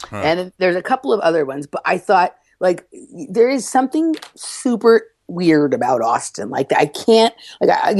Huh. And there's a couple of other ones, but I thought like there is something super weird about Austin. Like I can't, like I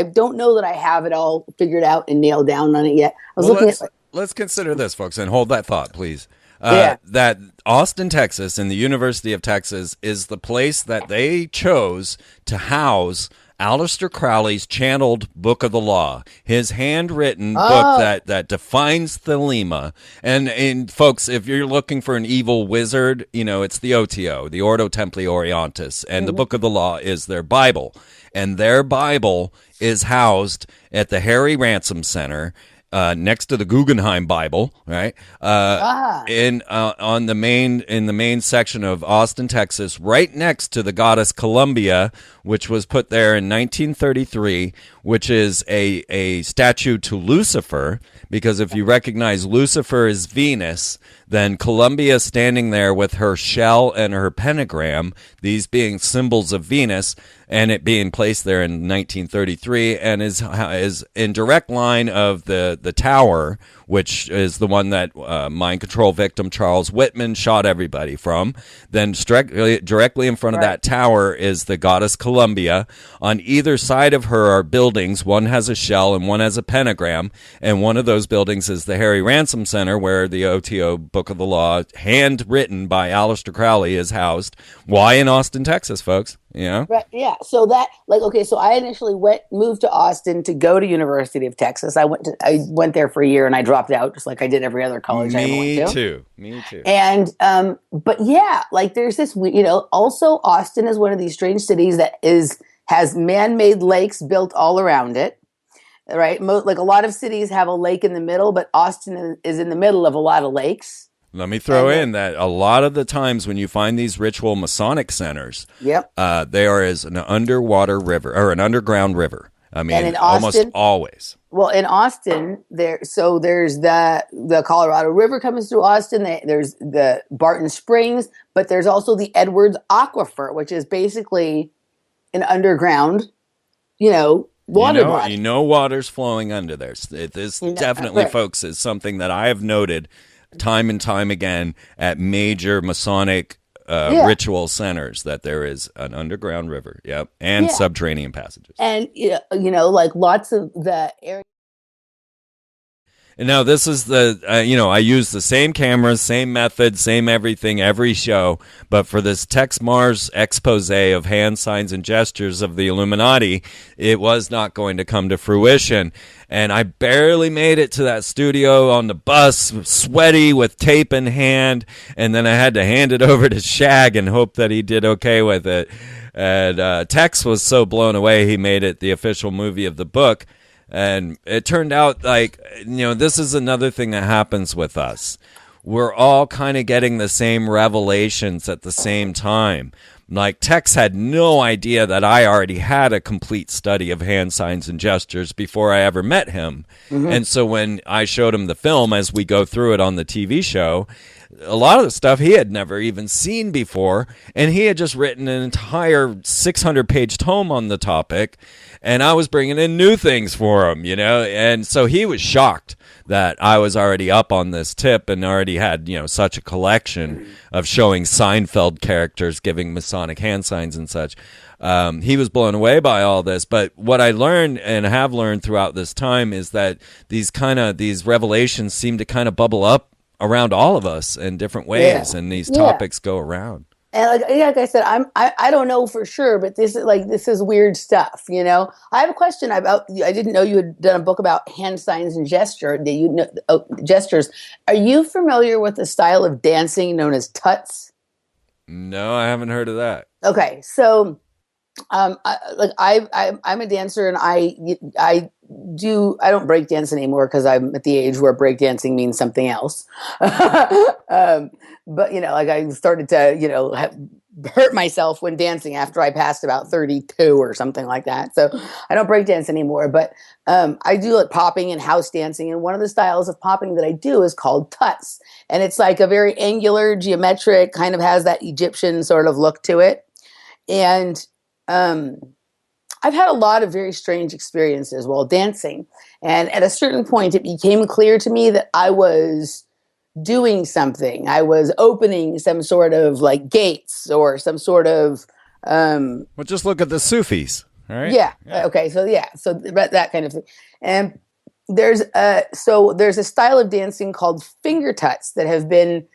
don't know that I have it all figured out and nailed down on it yet. I was Well, looking at like, let's consider this, folks, and hold that thought, please. yeah. That Austin, Texas, and the University of Texas is the place that they chose to house Aleister Crowley's channeled Book of the Law, his handwritten book Oh, that defines Thelema. And folks, if you're looking for an evil wizard, it's the OTO, the Ordo Templi Orientis, and the mhm. Book of the Law is their Bible, and their Bible is housed at the Harry Ransom Center next to the Guggenheim Bible, right? Ah, In on the main in the main section of Austin, Texas, right next to the goddess Columbia, which was put there in 1933, which is a statue to Lucifer. Because if you recognize Lucifer as Venus, then Columbia standing there with her shell and her pentagram, these being symbols of Venus, and it being placed there in 1933, and is in direct line of the tower, which is the one that mind control victim Charles Whitman shot everybody from. Then directly in front of right. that tower is the goddess Columbia. On either side of her are buildings. One has a shell and one has a pentagram, and one of those buildings is the Harry Ransom Center, where the OTO Book of the Law, handwritten by Aleister Crowley, is housed. Why in Austin, Texas, folks? Right. Yeah. So that like okay. So I initially moved to Austin to go to University of Texas. I went there for a year and I dropped out just like I did every other college I ever went Me to. too. Me too. And but yeah, like there's this also Austin is one of these strange cities that is has man-made lakes built all around it. Right. Like a lot of cities have a lake in the middle, but Austin is in the middle of a lot of lakes. Let me throw And in that a lot of the times when you find these ritual Masonic centers, yep. they are as an underwater river or an underground river. I And mean, in almost Austin, always. well, in Austin, there's the Colorado River comes through Austin. There's the Barton Springs, but there's also the Edwards Aquifer, which is basically an underground, water body. Water's flowing under there. This definitely, Right. folks, is something that I have noted time and time again at major Masonic Yeah, ritual centers that there is an underground river. Yep, and yeah, subterranean passages. and like lots of the area. And now this is I use the same cameras, same method, same everything every show. But for this Tex Marrs expose of hand signs and gestures of the Illuminati, it was not going to come to fruition. And I barely made it to that studio on the bus, sweaty with tape in hand. And then I had to hand it over to Shag and hope that he did okay with it. And Tex was so blown away, he made it the official movie of the book. And it turned out this is another thing that happens with us. We're all kind of getting the same revelations at the same time. Like Tex had no idea that I already had a complete study of hand signs and gestures before I ever met him. Mm-hmm. And so when I showed him the film as we go through it on the TV show, a lot of the stuff he had never even seen before, and he had just written an entire 600-page tome on the topic, and I was bringing in new things for him, and so he was shocked that I was already up on this tip and already had, such a collection of showing Seinfeld characters giving Masonic hand signs and such. He was blown away by all this. But what I learned and have learned throughout this time is that these revelations seem to kind of bubble up around all of us in different Yeah, ways, and these yeah. topics go around. And like I said, I don't know for sure, but this is weird stuff. I have a question about. I didn't know you had done a book about hand signs and gestures. Are you familiar with the style of dancing known as tuts? No, I haven't heard of that. Okay, so I'm a dancer, and I don't break dance anymore because I'm at the age where break dancing means something else. But I started to hurt myself when dancing after I passed about 32 or something like that. So I don't break dance anymore, but I do like popping and house dancing, and one of the styles of popping that I do is called tuts, and it's like a very angular, geometric, kind of has that Egyptian sort of look to it. And um, I've had a lot of very strange experiences while dancing. And at a certain point, it became clear to me that I was doing something. I was opening some sort of like gates or some sort of Well, just look at the Sufis. All right. yeah. Okay. So that kind of thing. And there's a style of dancing called finger tuts that have been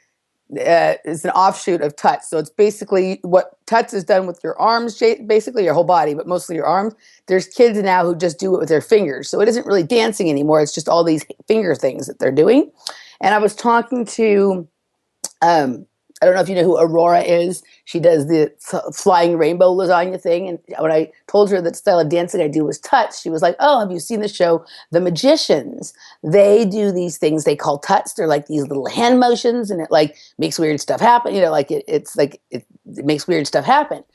it's an offshoot of tuts. So it's basically what tuts is done with your arms, basically your whole body, but mostly your arms. There's kids now who just do it with their fingers. So it isn't really dancing anymore. It's just all these finger things that they're doing. And I was talking to I don't know if you know who Aurora is. She does the flying rainbow lasagna thing. And when I told her that style of dancing I do was tuts, she was like, "Oh, have you seen the show The Magicians? They do these things they call tuts. They're like these little hand motions, and it like makes weird stuff happen. You know, like it makes weird stuff happen."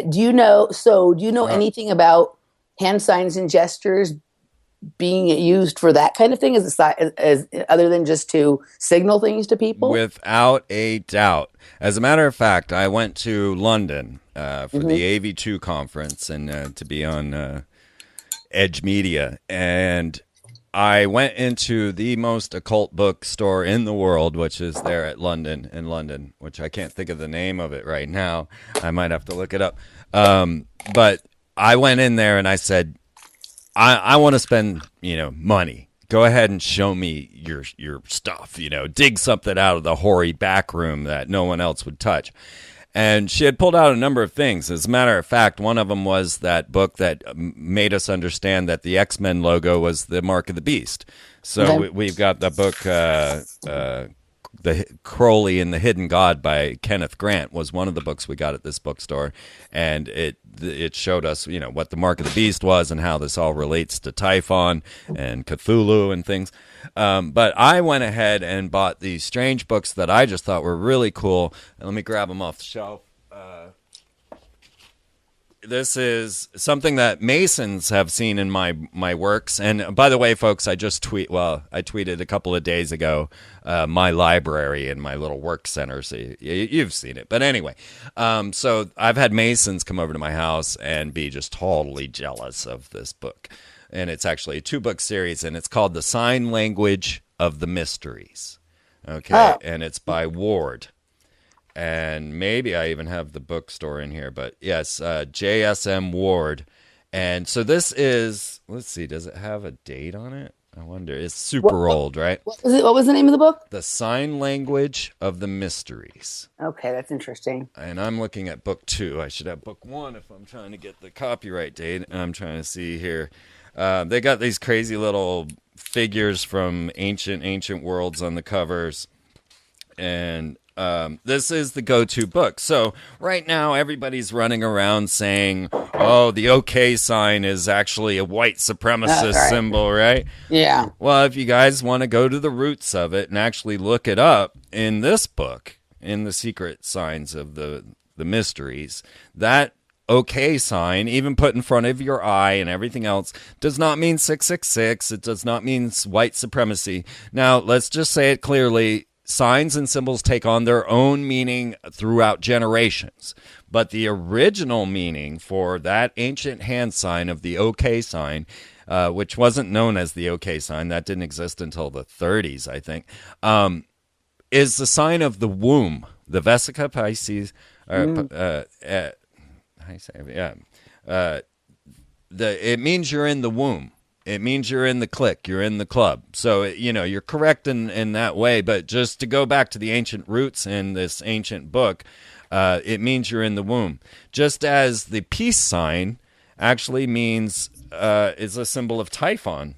Do you know? So do you know anything about hand signs and gestures being used for that kind of thing as other than just to signal things to people? Without a doubt. As a matter of fact, I went to London for the AV2 conference and to be on Edge Media, and I went into the most occult bookstore in the world, which is there in London, which I can't think of the name of it right now. I might have to look it up. But I went in there and I said, I want to spend, money. Go ahead and show me your stuff, dig something out of the hoary back room that no one else would touch. And she had pulled out a number of things. As a matter of fact, one of them was that book that made us understand that the X-Men logo was the mark of the beast. So we've got the book, the Crowley and the Hidden God by Kenneth Grant was one of the books we got at this bookstore, and it showed us what the mark of the beast was and how this all relates to Typhon and Cthulhu and things. But I went ahead and bought these strange books that I just thought were really cool. And let me grab them off the shelf. This is something that Masons have seen in my works. And by the way, folks, I tweeted a couple of days ago my library and my little work center. So you've seen it. But anyway, so I've had Masons come over to my house and be just totally jealous of this book. And it's actually a 2-book series, and it's called The Sign Language of the Mysteries. Okay, and it's by Ward. And maybe I even have the bookstore in here, but yes, JSM Ward. And so this is, let's see, does it have a date on it? I wonder. It's super old, right? What was the name of the book? The Sign Language of the Mysteries. Okay, that's interesting. And I'm looking at book 2. I should have book 1 if I'm trying to get the copyright date. I'm trying to see here. They got these crazy little figures from ancient worlds on the covers. And this is the go-to book. So right now, everybody's running around saying, "Oh, the OK sign is actually a white supremacist symbol," right? Yeah. Well, if you guys want to go to the roots of it and actually look it up in this book, in the Secret Signs of the Mysteries, that OK sign, even put in front of your eye and everything else, does not mean 666. It does not mean white supremacy. Now, let's just say it clearly. Signs and symbols take on their own meaning throughout generations. But the original meaning for that ancient hand sign of the OK sign, which wasn't known as the OK sign, that didn't exist until the 30s, I think, is the sign of the womb, the Vesica Pisces. It means you're in the womb. It means you're in the clique, you're in the club. So, you're correct in that way. But just to go back to the ancient roots in this ancient book, it means you're in the womb. Just as the peace sign actually means, is a symbol of Typhon.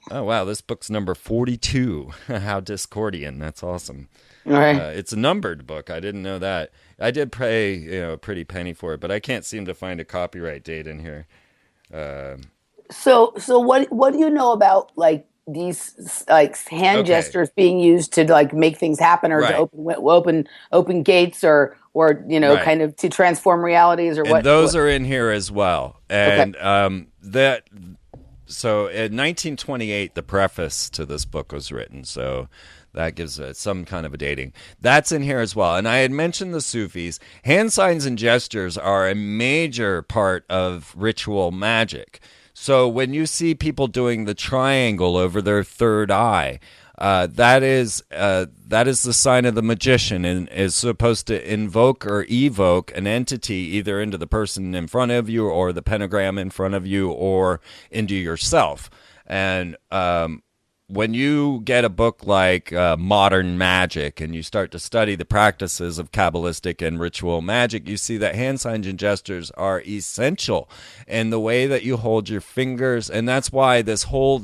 Oh, wow, this book's number 42. How Discordian. That's awesome. All right. It's a numbered book. I didn't know that. I did pay a pretty penny for it, but I can't seem to find a copyright date in here. So what do you know about like these like hand gestures being used to like make things happen or to open gates or kind of to transform realities or what? Those are in here as well. And so in 1928 the preface to this book was written. So that gives some kind of a dating. That's in here as well. And I had mentioned the Sufis. Hand signs and gestures are a major part of ritual magic. So when you see people doing the triangle over their third eye, that is the sign of the magician, and is supposed to invoke or evoke an entity either into the person in front of you, or the pentagram in front of you, or into yourself. And when you get a book like Modern Magic and you start to study the practices of Kabbalistic and ritual magic, you see that hand signs and gestures are essential in the way that you hold your fingers. And that's why these whole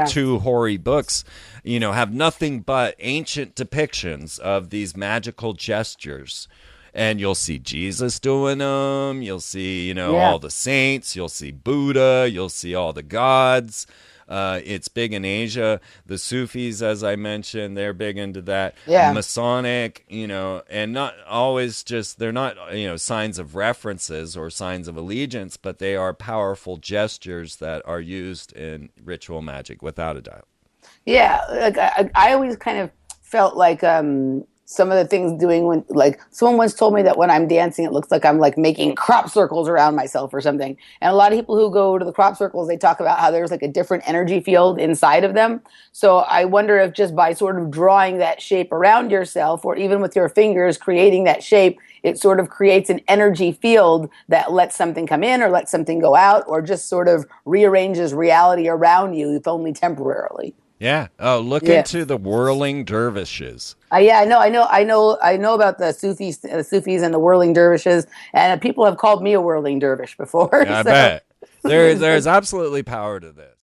two hoary books, have nothing but ancient depictions of these magical gestures. And you'll see Jesus doing them. You'll see, all the saints. You'll see Buddha. You'll see all the gods. It's big in Asia. The Sufis, as I mentioned, they're big into that. Yeah. Masonic, and not always just, they're not, signs of references or signs of allegiance, but they are powerful gestures that are used in ritual magic, without a doubt. Yeah. Like I always kind of felt like some of the things doing when, like, someone once told me that when I'm dancing, it looks like I'm like making crop circles around myself or something. And a lot of people who go to the crop circles, they talk about how there's like a different energy field inside of them. So I wonder if just by sort of drawing that shape around yourself, or even with your fingers creating that shape, it sort of creates an energy field that lets something come in or lets something go out, or just sort of rearranges reality around you, if only temporarily. Yeah. Oh, look into the whirling dervishes. Yeah, I know about the Sufis and the whirling dervishes, and people have called me a whirling dervish before. Yeah, I bet there's absolutely power to this.